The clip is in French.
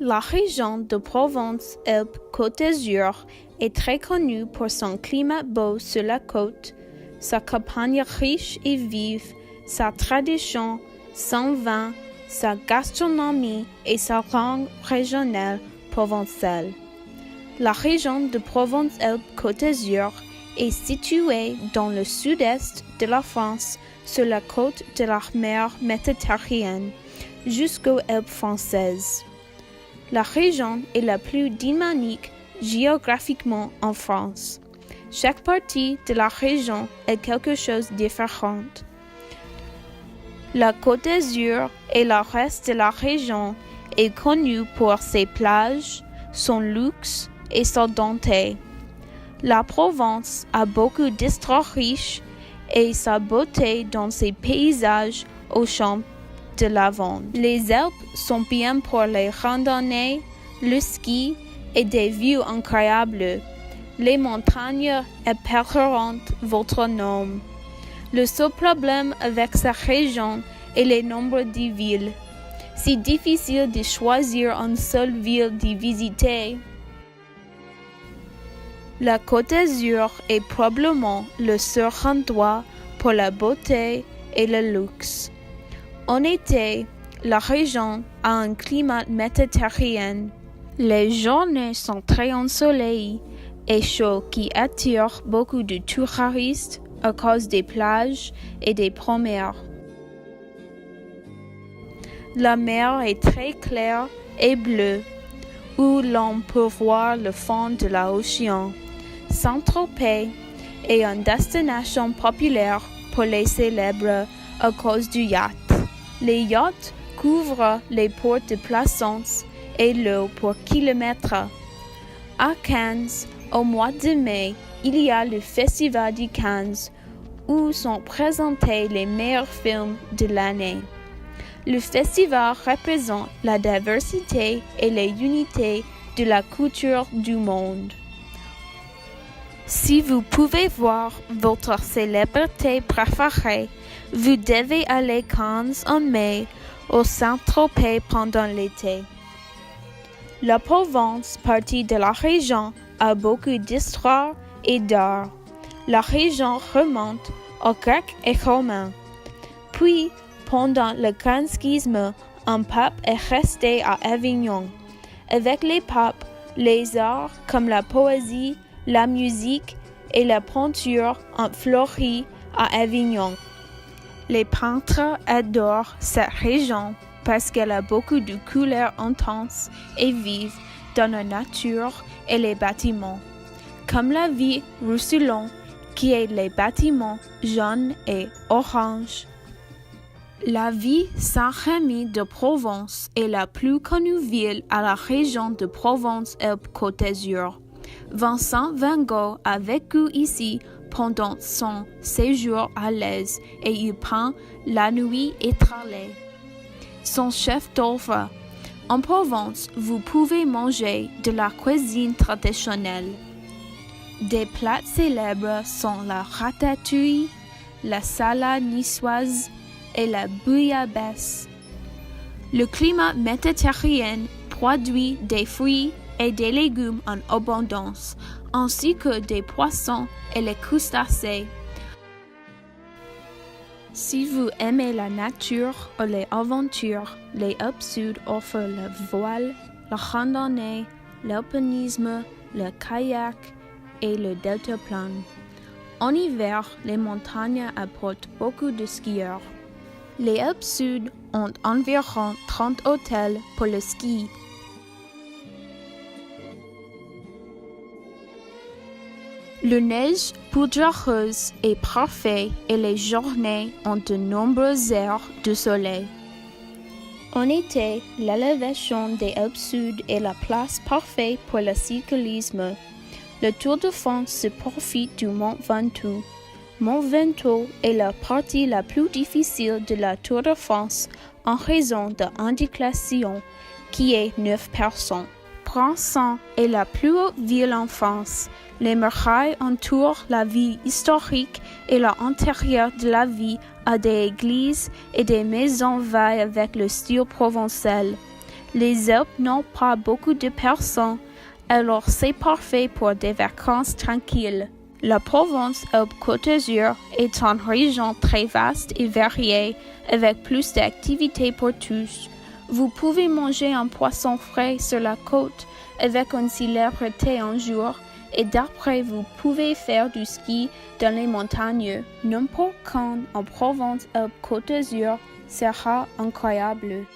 La région de Provence-Alpes-Côte d'Azur est très connue pour son climat beau sur la côte, sa campagne riche et vive, sa tradition, son vin, sa gastronomie et sa langue régionale provençale. La région de Provence-Alpes-Côte d'Azur est située dans le sud-est de la France, sur la côte de la mer Méditerranée, jusqu'aux Alpes françaises. La région est la plus dynamique géographiquement en France. Chaque partie de la région est quelque chose de différent. La Côte d'Azur et le reste de la région est connue pour ses plages, son luxe et sa dentelle. La Provence a beaucoup d'histoires riches et sa beauté dans ses paysages aux champs de lavande. Les Alpes sont bien pour les randonnées, le ski et des vues incroyables. Les montagnes éperdurantes votre nom. Le seul problème avec cette région est le nombre de villes. C'est difficile de choisir une seule ville de visiter. La Côte d'Azur est probablement le seul endroit pour la beauté et le luxe. En été, la région a un climat méditerranéen. Les journées sont très ensoleillées et chaudes qui attirent beaucoup de touristes à cause des plages et des promenades. La mer est très claire et bleue, où l'on peut voir le fond de l'océan. Saint-Tropez est une destination populaire pour les célèbres à cause du yacht. Les yachts couvrent les ports de Plaisance et l'eau pour kilomètres. À Cannes, au mois de mai, il y a le Festival de Cannes où sont présentés les meilleurs films de l'année. Le festival représente la diversité et l'unité de la culture du monde. Si vous pouvez voir votre célébrité préférée, vous devez aller à Cannes en mai ou Saint-Tropez pendant l'été. La Provence, partie de la région, a beaucoup d'histoire et d'art. La région remonte aux Grecs et Romains. Puis, pendant le christianisme, un pape est resté à Avignon. Avec les papes, les arts comme la poésie, la musique et la peinture ont fleuri à Avignon. Les peintres adorent cette région parce qu'elle a beaucoup de couleurs intenses et vives dans la nature et les bâtiments, comme la ville Roussillon qui est les bâtiments jaunes et orange. La ville Saint-Rémy de Provence est la plus connue ville à la région de Provence-Alpes-Côte d'Azur. Vincent van Gogh a vécu ici pendant son séjour à l'Aise et il peint La Nuit étoilée. Son chef-d'œuvre. En Provence, vous pouvez manger de la cuisine traditionnelle. Des plats célèbres sont la ratatouille, la salade niçoise et la bouillabaisse. Le climat méditerranéen produit des fruits et des légumes en abondance, ainsi que des poissons et les crustacés. Si vous aimez la nature ou les aventures, les Alpes Sud offrent le voile, la randonnée, l'alpinisme, le kayak et le deltaplane. En hiver, les montagnes apportent beaucoup de skieurs. Les Alpes Sud ont environ 30 hôtels pour le ski. La neige poudreuse est parfaite et les journées ont de nombreuses heures de soleil. En été, l'élévation des Alpes Sud est la place parfaite pour le cyclisme. Le Tour de France se profite du Mont Ventoux. Mont Ventoux est la partie la plus difficile de la Tour de France en raison de l'indication qui est 9%. Briançon est la plus haute ville en France. Les murailles entourent la ville historique et l'intérieur de la ville a des églises et des maisons vaillent avec le style provençal. Les Alpes n'ont pas beaucoup de personnes, alors c'est parfait pour des vacances tranquilles. La Provence-Alpes-Côte d'Azur est une région très vaste et variée, avec plus d'activités pour tous. Vous pouvez manger un poisson frais sur la côte avec un célèbre thé un jour, et d'après vous pouvez faire du ski dans les montagnes. N'importe quand en Provence-Alpes-Côte d'Azur sera incroyable.